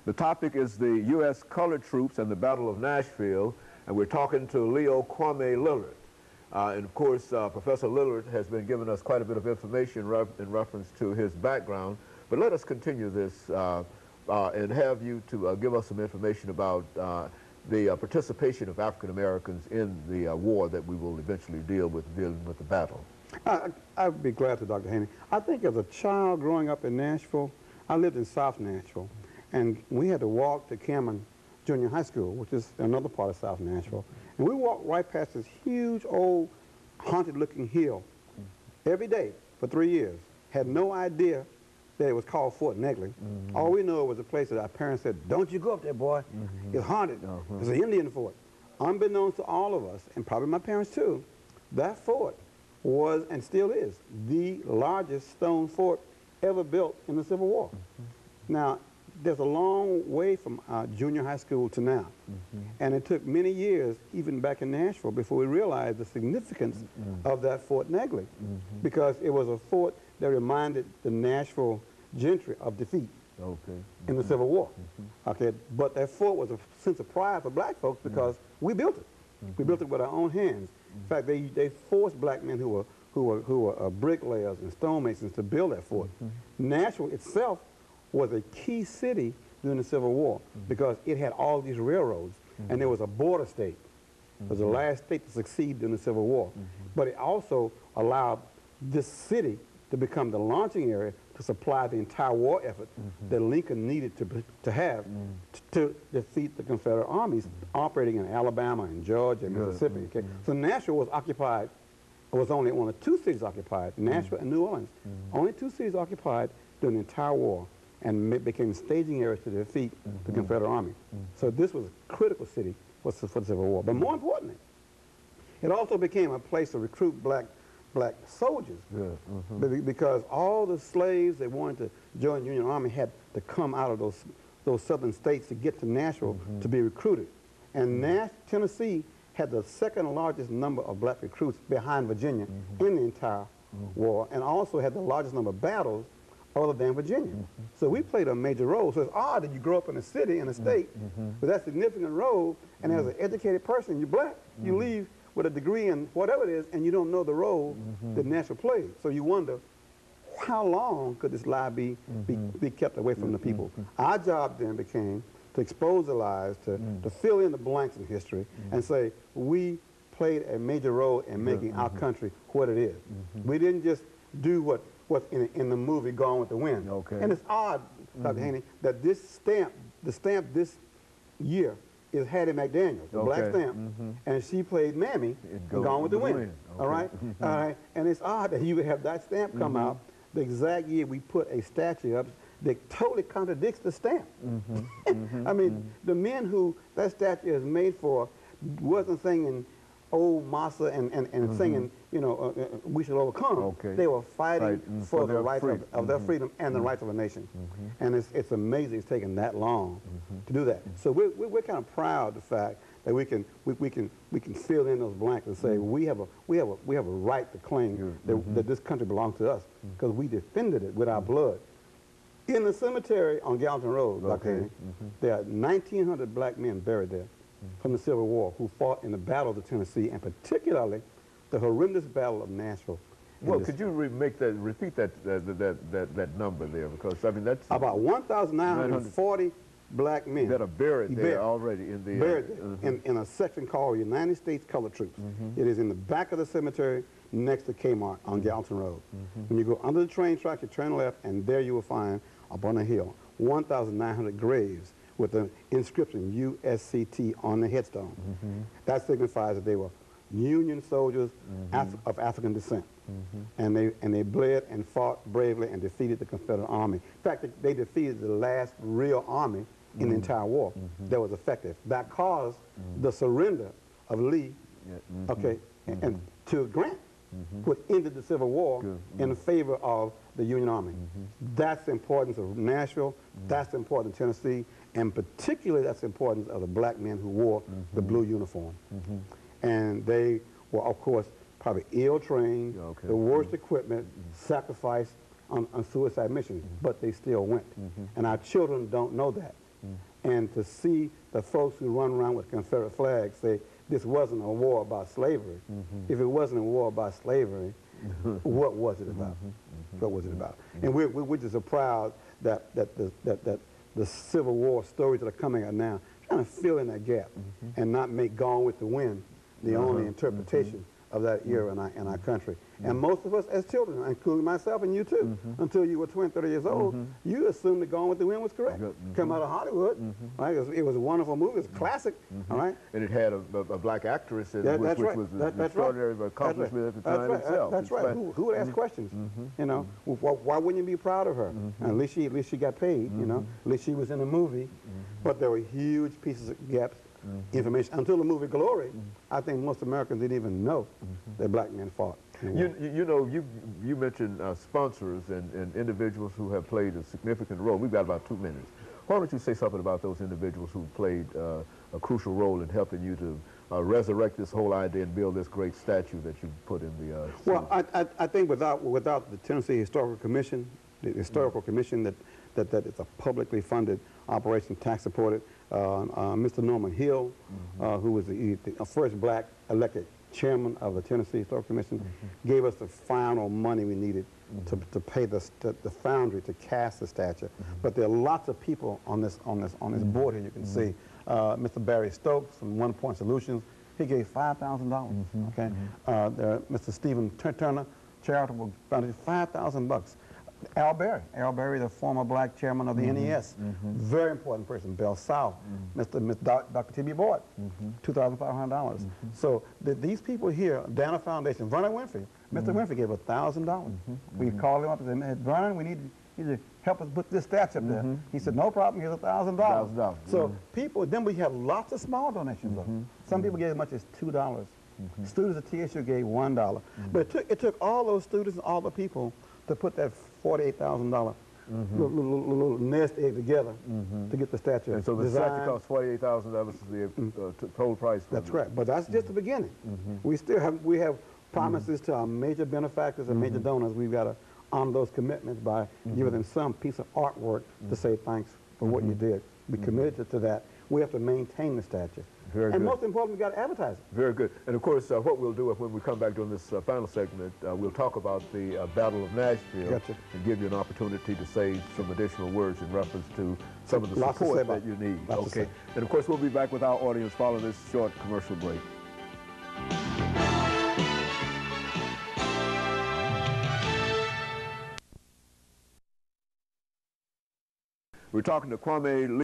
The topic is the U.S. colored troops and the Battle of Nashville, and we're talking to Leo Kwame Lillard. And of course, Professor Lillard has been giving us quite a bit of information in reference to his background. But let us continue this and have you to give us some information about the participation of African Americans in the war that we will eventually dealing with the battle. I'd be glad to, Dr. Haney. I think as a child growing up in Nashville, I lived in South Nashville, and we had to walk to Cameron Junior High School, which is another part of South Nashville. And we walked right past this huge old haunted-looking hill every day for 3 years. Had no idea that it was called Fort Negley. All we know was a place that our parents said, "Don't you go up there, boy. It's haunted. It's an Indian fort." Unbeknownst to all of us, and probably my parents too, that fort was, and still is, the largest stone fort ever built in the Civil War. Now, there's a long way from junior high school to now. And it took many years, even back in Nashville, before we realized the significance of that Fort Negley. Because it was a fort that reminded the Nashville gentry of defeat in the Civil War. But that fort was a sense of pride for black folks because we built it. We built it with our own hands. In fact, they forced black men who were bricklayers and stonemasons to build that fort. Nashville itself was a key city during the Civil War because it had all these railroads, and it was a border state. It was the last state to succeed during the Civil War. But it also allowed this city to become the launching area to supply the entire war effort that Lincoln needed to have to defeat the Confederate armies operating in Alabama and Georgia and Mississippi. So Nashville was occupied. It was only one of two cities occupied, Nashville and New Orleans. Only two cities occupied during the entire war, and it became staging areas to defeat the Confederate Army. So this was a critical city for the Civil War. But more importantly, it also became a place to recruit black soldiers because all the slaves that wanted to join the Union Army had to come out of those southern states to get to Nashville to be recruited. And Tennessee had the second largest number of black recruits behind Virginia in the entire war, and also had the largest number of battles other than Virginia. So we played a major role. So it's odd that you grow up in a city, in a state, with that significant role, and as an educated person, you're black, you leave with a degree in whatever it is, and you don't know the role that Nashville played. So you wonder, how long could this lie be kept away from the people? Our job then became to expose the lies, to fill in the blanks in history, and say, we played a major role in making our country what it is. We didn't just do what's in the movie Gone with the Wind. And it's odd, Dr. Haney, that the stamp this year is Hattie McDaniel, the black stamp, and she played Mammy in Gone with the Wind. All right? And it's odd that you would have that stamp come out the exact year we put a statue up that totally contradicts the stamp. I mean, the men who that statue is made for wasn't singing old Massa and singing, you know, we should overcome. They were fighting for the rights of their freedom and the rights of a nation. And it's amazing it's taken that long to do that. So we're kind of proud of the fact that we can fill in those blanks and say we have a right to claim that this country belongs to us because we defended it with our blood. In the cemetery on Gallatin Road, Dr. Haney, there are 1,900 black men buried there from the Civil War who fought in the Battle of Tennessee, and particularly the horrendous Battle of Nashville. Well, could you repeat that number there? Because I mean that's about 1,940 black men that are buried there already in the buried there in a section called United States Colored Troops. It is in the back of the cemetery next to Kmart on Gallatin Road. When you go under the train track, you turn left, and there you will find up on the hill 1,900 graves with the inscription USCT on the headstone. That signifies that they were Union soldiers of African descent. And they bled and fought bravely and defeated the Confederate Army. In fact, they defeated the last real army in the entire war that was effective. That caused the surrender of Lee and to Grant, which ended the Civil War in favor of the Union Army. That's the importance of Nashville, that's the importance of Tennessee, and particularly that's the importance of the black men who wore the blue uniform. And they were, of course, probably ill-trained, the worst equipment, sacrificed on suicide missions, but they still went. And our children don't know that. And to see the folks who run around with Confederate flags say this wasn't a war about slavery. If it wasn't a war about slavery, what was it about? What was it about? And we're just so proud that the Civil War stories that are coming out now, trying to fill in that gap and not make Gone with the Wind the only interpretation of that era in our country. And most of us as children, including myself and you too, until you were 20, 30 years old, you assumed that Gone with the Wind was correct. Come out of Hollywood, right? It was a wonderful movie, it was a classic, all right? And it had a black actress, which was an extraordinary accomplishment at the time itself. That's right. Who would ask questions? You know, why wouldn't you be proud of her? At least she got paid, you know, at least she was in a movie. But there were huge pieces of gaps. Information until the movie Glory. I think most Americans didn't even know that black men fought. You know, you mentioned sponsors and individuals who have played a significant role. We've got about 2 minutes. Why don't you say something about those individuals who played a crucial role in helping you to resurrect this whole idea and build this great statue that you put in the well, I think without the Tennessee Historical Commission, the historical commission that is a publicly funded operation, tax supported, Mr. Norman Hill, who was the first black elected chairman of the Tennessee Historical Commission, gave us the final money we needed to pay the foundry to cast the statue. But there are lots of people on this board here. You can see Mr. Barry Stokes from One Point Solutions. He gave $5,000. Okay, Mr. Stephen Turner, charitable foundation, $5,000. Al Berry, the former black chairman of the NES, very important person. Bell South, Dr. T.B. Boyd, $2,500. So these people here, Dana Foundation, Vernon Winfrey, Mr. Winfrey gave $1,000. We called him up and said, Vernon, we need to help us put this statue up there. He said, no problem, here's $1,000. So people, then we have lots of small donations. Some people gave as much as $2. Students at TSU gave $1. But it took all those students and all the people to put that $48,000 little nest egg together to get the statue. And so the statue cost $48,000 is the total price. That's correct. But that's just the beginning. We still have promises to our major benefactors and major donors. We've got to honor those commitments by giving them some piece of artwork to say thanks for what you did. We committed to that. We have to maintain the statue. Very good. Most importantly, we've got to advertise it. Very good. And of course, what we'll do when we come back during this final segment, we'll talk about the Battle of Nashville and give you an opportunity to say some additional words in reference to some of the support that you need. Okay. And of course, we'll be back with our audience following this short commercial break. We're talking to Kwame